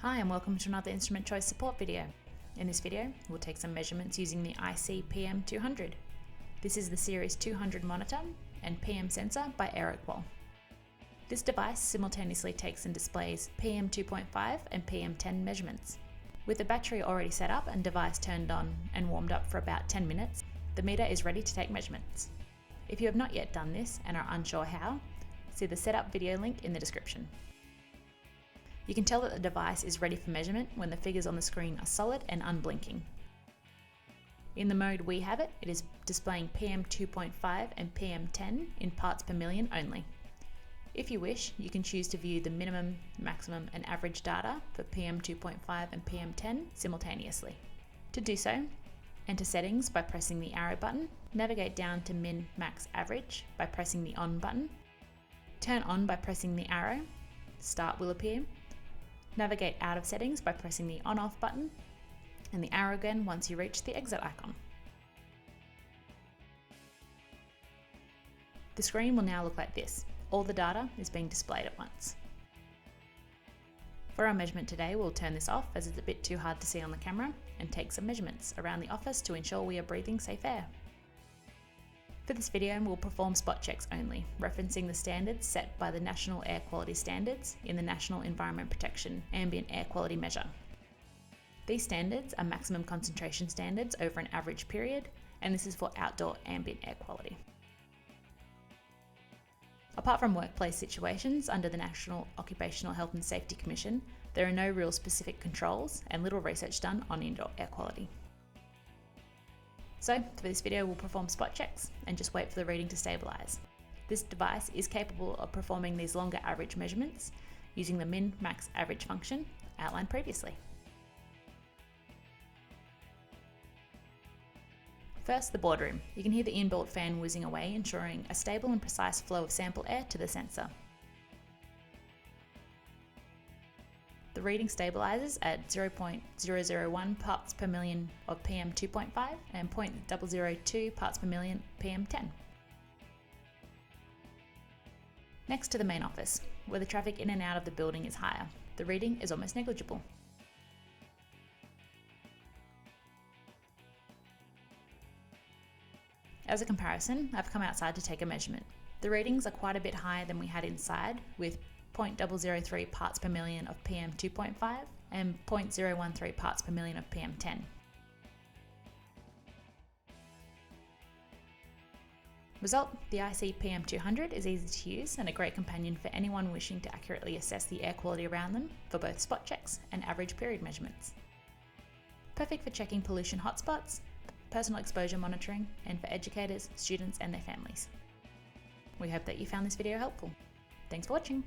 Hi and welcome to another instrument choice support video. In this video, we'll take some measurements using the IC-PM-200. This is the Series 200 monitor and PM sensor by Aeroqual. This device simultaneously takes and displays PM2.5 and PM10 measurements. With the battery already set up and device turned on and warmed up for about 10 minutes, the meter is ready to take measurements. If you have not yet done this and are unsure how, see the setup video link in the description. You can tell that the device is ready for measurement when the figures on the screen are solid and unblinking. In the mode we have it, it is displaying PM2.5 and PM10 in parts per million only. If you wish, you can choose to view the minimum, maximum and average data for PM2.5 and PM10 simultaneously. To do so, enter settings by pressing the arrow button, navigate down to min, max, average by pressing the on button, turn on by pressing the arrow, start will appear, navigate out of settings by pressing the on-off button and the arrow again once you reach the exit icon. The screen will now look like this. All the data is being displayed at once. For our measurement today, we'll turn this off as it's a bit too hard to see on the camera and take some measurements around the office to ensure we are breathing safe air. For this video, we'll perform spot checks only, referencing the standards set by the National Air Quality Standards in the National Environment Protection Ambient Air Quality Measure. These standards are maximum concentration standards over an average period, and this is for outdoor ambient air quality. Apart from workplace situations under the National Occupational Health and Safety Commission, there are no real specific controls and little research done on indoor air quality. So, for this video we'll perform spot checks and just wait for the reading to stabilise. This device is capable of performing these longer average measurements using the min, max, average function outlined previously. First, the boardroom. You can hear the inbuilt fan whizzing away, ensuring a stable and precise flow of sample air to the sensor. The reading stabilises at 0.001 parts per million of PM2.5 and 0.002 parts per million PM10. Next to the main office, where the traffic in and out of the building is higher. The reading is almost negligible. As a comparison, I've come outside to take a measurement. The readings are quite a bit higher than we had inside, with 0.003 parts per million of PM2.5 and 0.013 parts per million of PM10. Result, the IC-PM-200 is easy to use and a great companion for anyone wishing to accurately assess the air quality around them for both spot checks and average period measurements. Perfect for checking pollution hotspots, personal exposure monitoring, and for educators, students and their families. We hope that you found this video helpful. Thanks for watching.